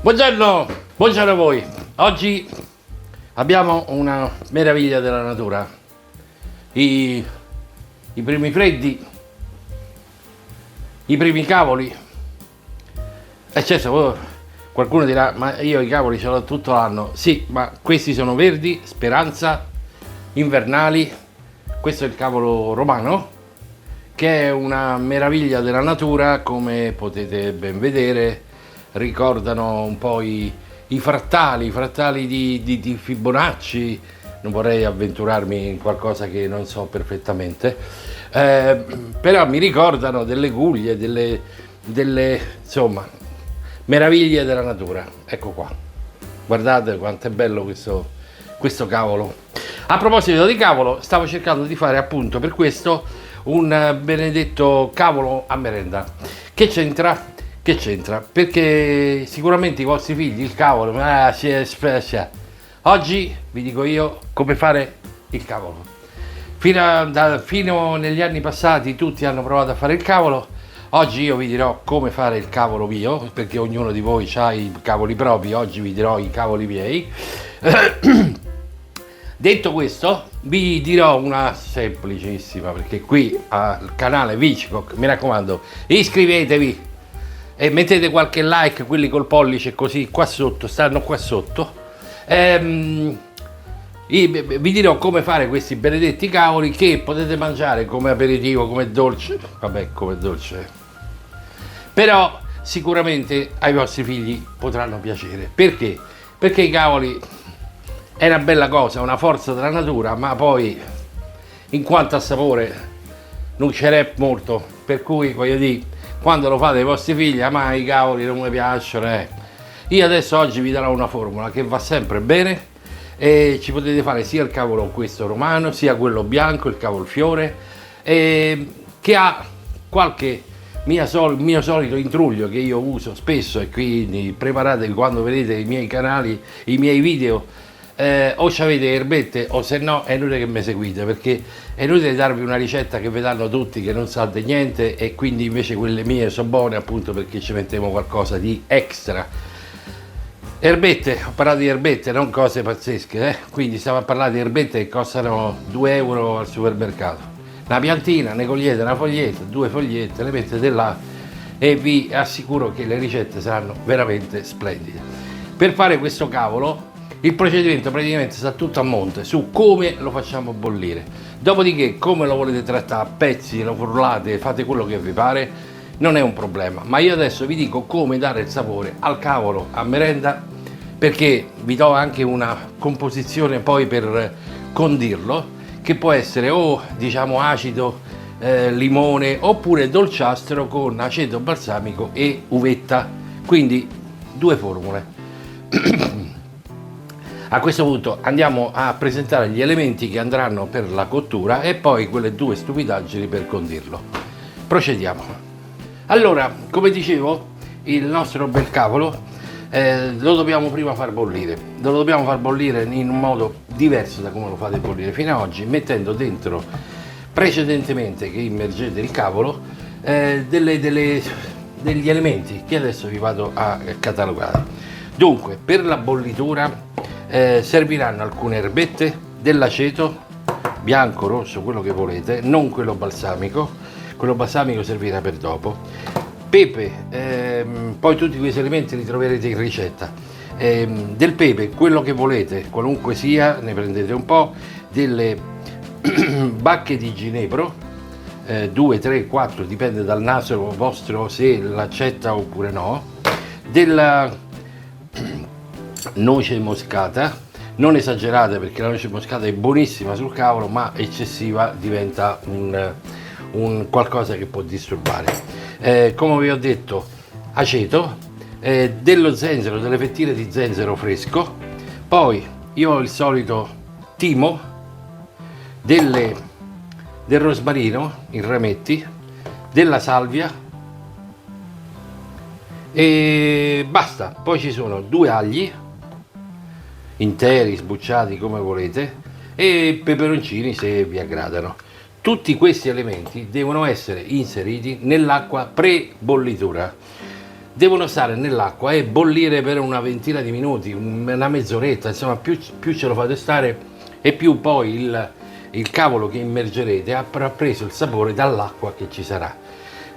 Buongiorno, buongiorno a voi. Oggi abbiamo una meraviglia della natura. I primi freddi, i primi cavoli. E certo, qualcuno dirà, ma io i cavoli ce l'ho tutto l'anno. Sì, ma questi sono verdi, speranza, invernali. Questo è il cavolo romano, che è una meraviglia della natura, come potete ben vedere. Ricordano un po' i frattali di Fibonacci. Non vorrei avventurarmi in qualcosa che non so perfettamente, però mi ricordano delle guglie, delle insomma meraviglie della natura. Ecco qua, guardate quanto è bello questo cavolo. A proposito di cavolo, stavo cercando di fare appunto per questo un benedetto cavolo a merenda. Che c'entra? Che c'entra? Perché sicuramente i vostri figli il cavolo, oggi vi dico io come fare il cavolo. Fino negli anni passati tutti hanno provato a fare il cavolo. Oggi io vi dirò come fare il cavolo mio, perché ognuno di voi ha i cavoli propri. Oggi vi dirò i cavoli miei. Detto questo, vi dirò una semplicissima, perché qui al canale Vichcock, mi raccomando, iscrivetevi e mettete qualche like, quelli col pollice così qua sotto, stanno qua sotto. Vi dirò come fare questi benedetti cavoli che potete mangiare come aperitivo, come dolce, vabbè, come dolce, però sicuramente ai vostri figli potranno piacere. Perché? Perché i cavoli è una bella cosa, una forza della natura, ma poi in quanto a sapore non ce n'è molto, per cui voglio dire, quando lo fate ai vostri figli, ma i cavoli non mi piacciono. Io adesso oggi vi darò una formula che va sempre bene e ci potete fare sia il cavolo questo romano, sia quello bianco, il cavolfiore, che ha qualche mio solito intruglio che io uso spesso, e quindi preparatevi quando vedete i miei canali, i miei video. O ci avete erbette, o se no è inutile che mi seguite, perché è inutile darvi una ricetta che vi danno tutti che non sa di niente, e quindi invece quelle mie sono buone appunto perché ci mettiamo qualcosa di extra. Erbette, ho parlato di erbette, non cose pazzesche, quindi stiamo a parlare di erbette che costano 2 euro al supermercato. Una piantina, ne cogliete una foglietta, 2 fogliette, le mettete là e vi assicuro che le ricette saranno veramente splendide. Per fare questo cavolo il procedimento praticamente sta tutto a monte su come lo facciamo bollire. Dopodiché, come lo volete trattare, a pezzi, lo frullate, fate quello che vi pare, non è un problema. Ma io adesso vi dico come dare il sapore al cavolo a merenda, perché vi do anche una composizione poi per condirlo, che può essere o diciamo acido, limone, oppure dolciastro con aceto balsamico e uvetta. Quindi 2 formule. A questo punto andiamo a presentare gli elementi che andranno per la cottura e poi quelle 2 stupidaggini per condirlo. Procediamo. Allora, come dicevo, il nostro bel cavolo lo dobbiamo prima far bollire. Lo dobbiamo far bollire in un modo diverso da come lo fate bollire fino ad oggi, mettendo dentro, precedentemente che immergete il cavolo, degli elementi che adesso vi vado a catalogare. Dunque, per la bollitura serviranno alcune erbette, dell'aceto bianco, rosso, quello che volete, non quello balsamico servirà per dopo, pepe, poi tutti questi elementi li troverete in ricetta. Del pepe, quello che volete, qualunque sia, ne prendete un po', delle bacche di ginepro, 2, 3, 4, dipende dal naso vostro se l'accetta oppure no, della noce moscata, non esagerate perché la noce moscata è buonissima sul cavolo, ma eccessiva diventa un qualcosa che può disturbare. Come vi ho detto, aceto, dello zenzero, delle fettine di zenzero fresco, poi io ho il solito timo, del rosmarino in rametti, della salvia e basta. Poi ci sono 2 agli interi, sbucciati come volete, e peperoncini se vi aggradano. Tutti questi elementi devono essere inseriti nell'acqua pre-bollitura. devono stare nell'acqua e bollire per una ventina di minuti, una mezz'oretta, insomma più ce lo fate stare e più poi il cavolo che immergerete avrà preso il sapore dall'acqua che ci sarà.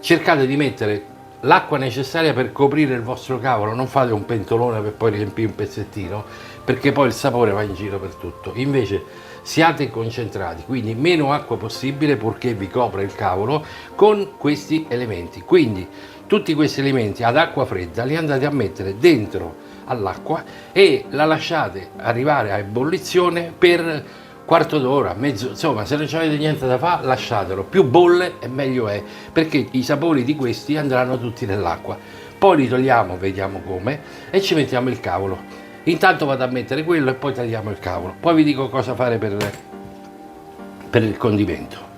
Cercate di mettere l'acqua necessaria per coprire il vostro cavolo, non fate un pentolone per poi riempire un pezzettino, perché poi il sapore va in giro per tutto. Invece siate concentrati, quindi meno acqua possibile purché vi copra il cavolo con questi elementi. Quindi tutti questi elementi ad acqua fredda li andate a mettere dentro all'acqua e la lasciate arrivare a ebollizione per quarto d'ora, mezzo, insomma, se non avete niente da fare lasciatelo, più bolle e meglio è, perché i sapori di questi andranno tutti nell'acqua. Poi li togliamo, vediamo come, e ci mettiamo il cavolo. Intanto vado a mettere quello e poi tagliamo il cavolo, poi vi dico cosa fare per il condimento.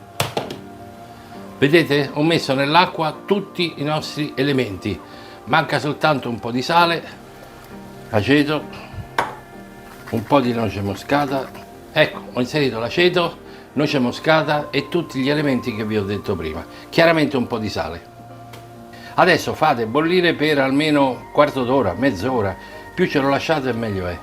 Vedete, ho messo nell'acqua tutti i nostri elementi, manca soltanto un po' di sale, aceto, un po' di noce moscata. Ecco, ho inserito l'aceto, noce moscata e tutti gli elementi che vi ho detto prima, chiaramente un po' di sale. Adesso fate bollire per almeno quarto d'ora, mezz'ora, più ce lo lasciate meglio è.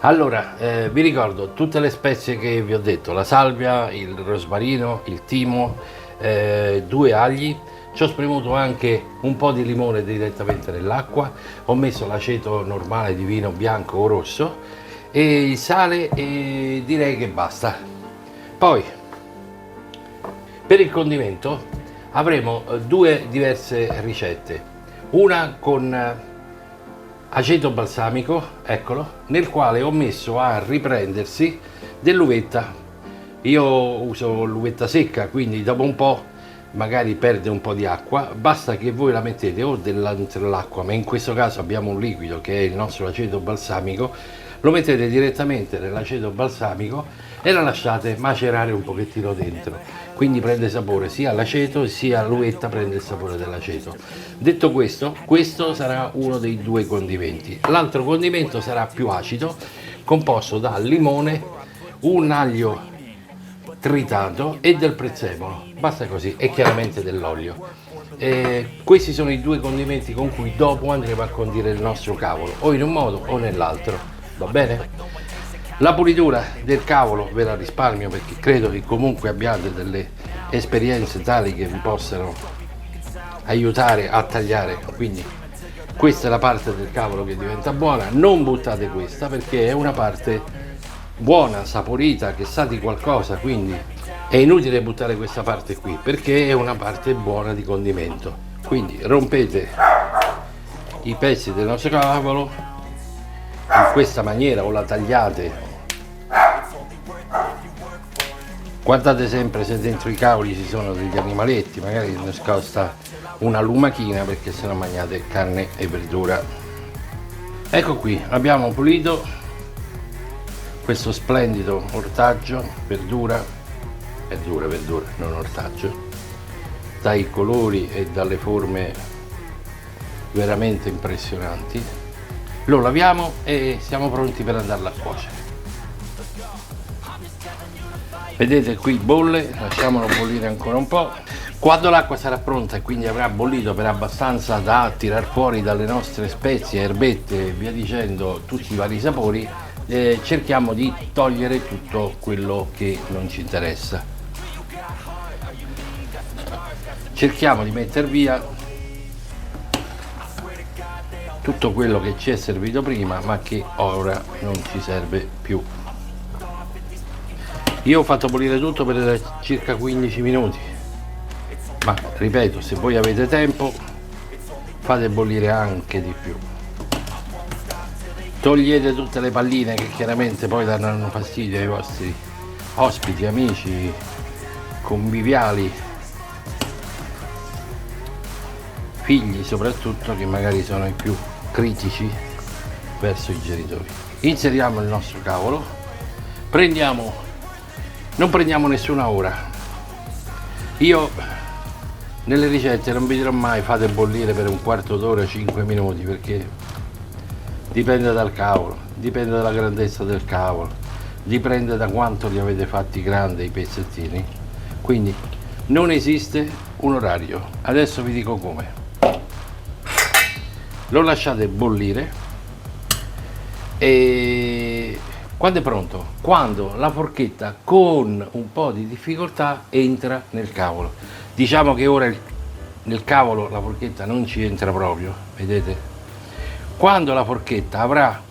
Allora, vi ricordo tutte le spezie che vi ho detto, la salvia, il rosmarino, il timo, 2 agli, ci ho spremuto anche un po' di limone direttamente nell'acqua, ho messo l'aceto normale di vino bianco o rosso e il sale e direi che basta. Poi per il condimento avremo 2 diverse ricette, una con aceto balsamico, eccolo, nel quale ho messo a riprendersi dell'uvetta. Io uso l'uvetta secca, quindi dopo un po' magari perde un po' di acqua, basta che voi la mettete o dentro l'acqua, ma in questo caso abbiamo un liquido che è il nostro aceto balsamico, lo mettete direttamente nell'aceto balsamico e la lasciate macerare un pochettino dentro, quindi prende sapore sia l'aceto sia l'uvetta prende il sapore dell'aceto. Detto questo, questo sarà uno dei 2 condimenti. L'altro condimento sarà più acido, composto da limone, un aglio tritato e del prezzemolo, basta così, e chiaramente dell'olio. Questi sono i 2 condimenti con cui dopo andremo a condire il nostro cavolo, o in un modo o nell'altro, va bene? La pulitura del cavolo ve la risparmio perché credo che comunque abbiate delle esperienze tali che vi possano aiutare a tagliare, quindi questa è la parte del cavolo che diventa buona, non buttate questa perché è una parte buona, saporita, che sa di qualcosa, quindi è inutile buttare questa parte qui perché è una parte buona di condimento. Quindi rompete i pezzi del nostro cavolo in questa maniera o la tagliate. Guardate sempre se dentro i cavoli ci sono degli animaletti, magari nascosta una lumachina perché sennò mangiate carne e verdura. Ecco qui, abbiamo pulito questo splendido ortaggio, verdura, non ortaggio, dai colori e dalle forme veramente impressionanti. Lo laviamo e siamo pronti per andarlo a cuocere. Vedete qui bolle, lasciamolo bollire ancora un po'. Quando l'acqua sarà pronta e quindi avrà bollito per abbastanza da tirar fuori dalle nostre spezie, erbette e via dicendo tutti i vari sapori, cerchiamo di togliere tutto quello che non ci interessa. Cerchiamo di mettere via tutto quello che ci è servito prima ma che ora non ci serve più. Io ho fatto bollire tutto per circa 15 minuti, ma ripeto, se voi avete tempo fate bollire anche di più. Togliete tutte le palline che chiaramente poi danno fastidio ai vostri ospiti, amici, conviviali, figli soprattutto, che magari sono i più critici verso i genitori. Inseriamo il nostro cavolo, non prendiamo nessuna ora. Io nelle ricette non vi dirò mai fate bollire per un quarto d'ora, 5 minuti, perché dipende dal cavolo, dipende dalla grandezza del cavolo, dipende da quanto li avete fatti grandi i pezzettini, quindi non esiste un orario. Adesso vi dico come. lo lasciate bollire e quando è pronto? Quando la forchetta con un po' di difficoltà entra nel cavolo. Diciamo che ora nel cavolo la forchetta non ci entra proprio, vedete? Quando la forchetta avrà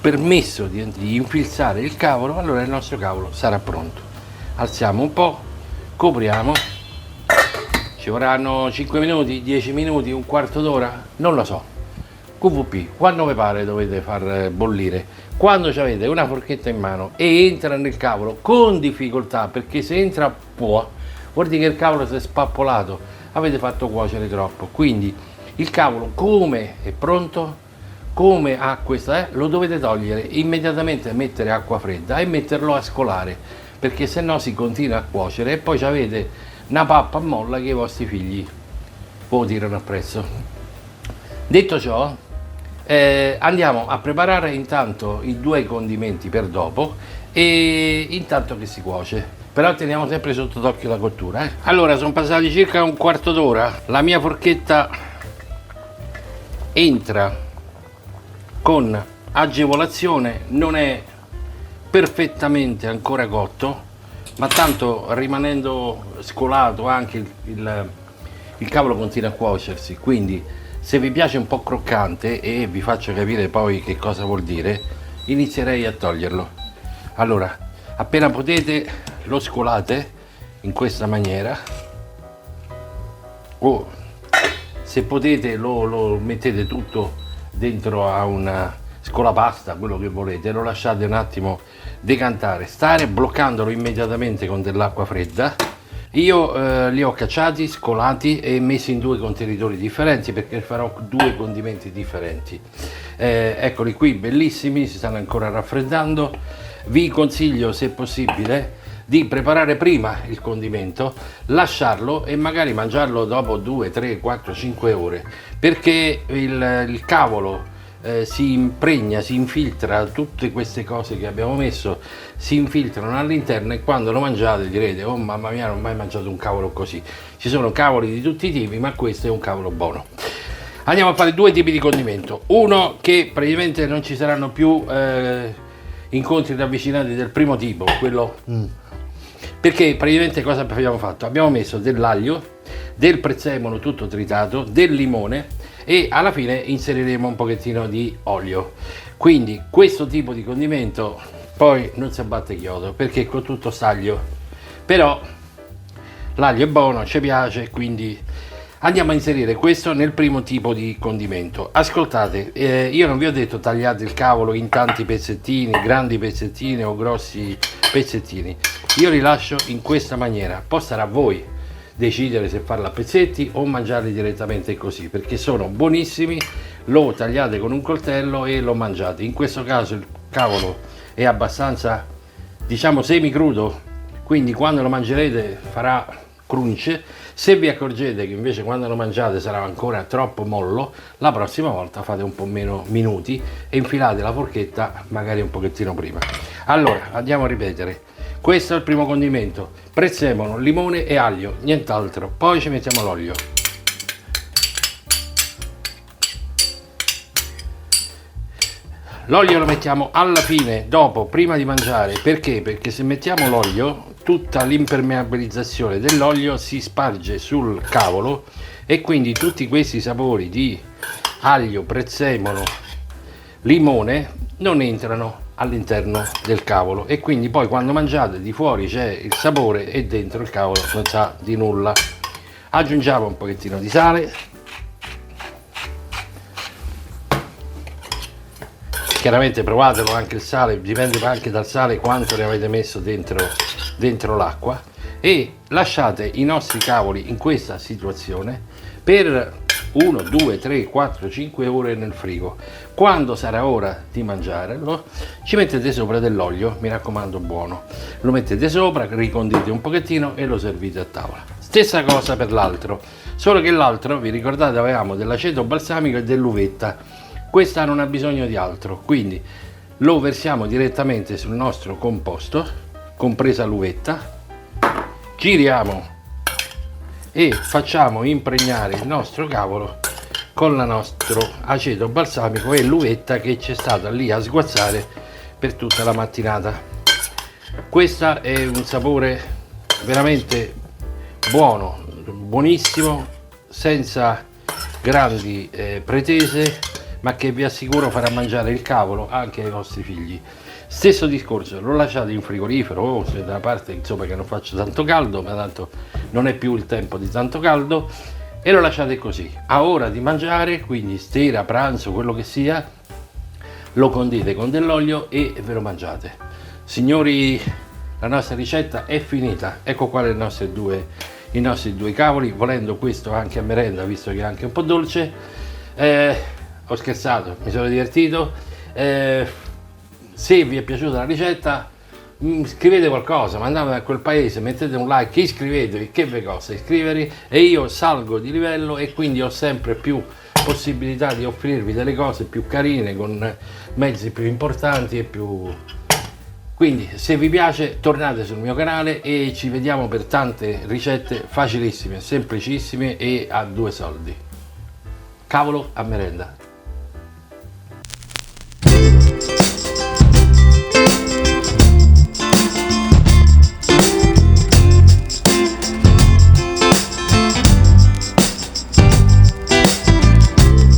permesso di infilzare il cavolo, allora il nostro cavolo sarà pronto. Alziamo un po', copriamo, ci vorranno 5 minuti, 10 minuti, un quarto d'ora, non lo so. QVP, quando vi pare dovete far bollire. Quando avete una forchetta in mano e entra nel cavolo con difficoltà, perché se entra può, vuol dire che il cavolo si è spappolato, avete fatto cuocere troppo. Quindi il cavolo come è pronto, come ha questa, lo dovete togliere immediatamente, mettere acqua fredda e metterlo a scolare, perché se no si continua a cuocere e poi avete una pappa a molla che i vostri figli lo tirano appresso. Detto ciò, andiamo a preparare intanto i due condimenti per dopo e intanto che si cuoce, però teniamo sempre sotto d'occhio la cottura. Allora, sono passati circa un quarto d'ora, la mia forchetta entra con agevolazione, non è perfettamente ancora cotto, ma tanto rimanendo scolato anche il cavolo continua a cuocersi, quindi se vi piace un po' croccante, e vi faccio capire poi che cosa vuol dire, inizierei a toglierlo. Allora, appena potete lo scolate in questa maniera, o se potete lo mettete tutto dentro a una scolapasta, quello che volete, lo lasciate un attimo decantare, stare bloccandolo immediatamente con dell'acqua fredda. Io li ho cacciati, scolati e messi in due contenitori differenti perché farò due condimenti differenti. Eccoli qui, bellissimi, si stanno ancora raffreddando. Vi consiglio, se possibile, di preparare prima il condimento, lasciarlo e magari mangiarlo dopo 2, 3, 4, 5 ore, perché il cavolo si impregna, si infiltra, tutte queste cose che abbiamo messo si infiltrano all'interno e quando lo mangiate direte: oh mamma mia, non ho mai mangiato un cavolo così. Ci sono cavoli di tutti i tipi, ma questo è un cavolo buono. Andiamo a fare due tipi di condimento, uno che praticamente non ci saranno più incontri ravvicinati del primo tipo, quello perché praticamente cosa abbiamo fatto? Abbiamo messo dell'aglio, del prezzemolo tutto tritato, del limone e alla fine inseriremo un pochettino di olio. Quindi questo tipo di condimento poi non si abbatte chiodo perché con tutto s'aglio, però l'aglio è buono, ci piace, quindi andiamo a inserire questo nel primo tipo di condimento. Ascoltate, io non vi ho detto tagliate il cavolo in tanti pezzettini, grandi pezzettini o grossi pezzettini, io li lascio in questa maniera, poi sarà a voi decidere se farla a pezzetti o mangiarli direttamente così, perché sono buonissimi. Lo tagliate con un coltello e lo mangiate. In questo caso il cavolo è abbastanza, diciamo, semi crudo, quindi quando lo mangerete farà crunch. Se vi accorgete che invece quando lo mangiate sarà ancora troppo mollo, la prossima volta fate un po' meno minuti e infilate la forchetta magari un pochettino prima. Allora, andiamo a ripetere. Questo è il primo condimento: prezzemolo, limone e aglio, nient'altro. Poi ci mettiamo l'olio. L'olio lo mettiamo alla fine, dopo, prima di mangiare. Perché? Perché se mettiamo l'olio, tutta l'impermeabilizzazione dell'olio si sparge sul cavolo e quindi tutti questi sapori di aglio, prezzemolo, limone non entrano all'interno del cavolo e quindi poi quando mangiate di fuori c'è il sapore e dentro il cavolo non sa di nulla. Aggiungiamo un pochettino di sale, chiaramente provatelo anche il sale, dipende anche dal sale quanto ne avete messo dentro l'acqua, e lasciate i nostri cavoli in questa situazione per 1, 2, 3, 4, 5 ore nel frigo. Quando sarà ora di mangiarlo ci mettete sopra dell'olio, mi raccomando buono, lo mettete sopra, ricondite un pochettino e lo servite a tavola. Stessa cosa per l'altro, solo che l'altro, vi ricordate, avevamo dell'aceto balsamico e dell'uvetta, questa non ha bisogno di altro, quindi lo versiamo direttamente sul nostro composto, compresa l'uvetta, giriamo e facciamo impregnare il nostro cavolo con il nostro aceto balsamico e l'uvetta che c'è stata lì a sguazzare per tutta la mattinata. Questo è un sapore veramente buono, buonissimo, senza grandi pretese, ma che vi assicuro farà mangiare il cavolo anche ai vostri figli. Stesso discorso, lo lasciate in frigorifero o se da una parte insomma che non faccia tanto caldo, ma tanto non è più il tempo di tanto caldo, e lo lasciate così. A ora di mangiare, quindi sera, pranzo, quello che sia, lo condite con dell'olio e ve lo mangiate. Signori, la nostra ricetta è finita. Ecco qua i nostri due cavoli, volendo questo anche a merenda, visto che è anche un po' dolce. Ho scherzato, mi sono divertito. Se vi è piaciuta la ricetta, scrivete qualcosa, mandate a quel paese, mettete un like, iscrivetevi, che vi costa iscrivervi, e io salgo di livello e quindi ho sempre più possibilità di offrirvi delle cose più carine, con mezzi più importanti e più... Quindi se vi piace tornate sul mio canale e ci vediamo per tante ricette facilissime, semplicissime e a 2 soldi. Cavolo a merenda.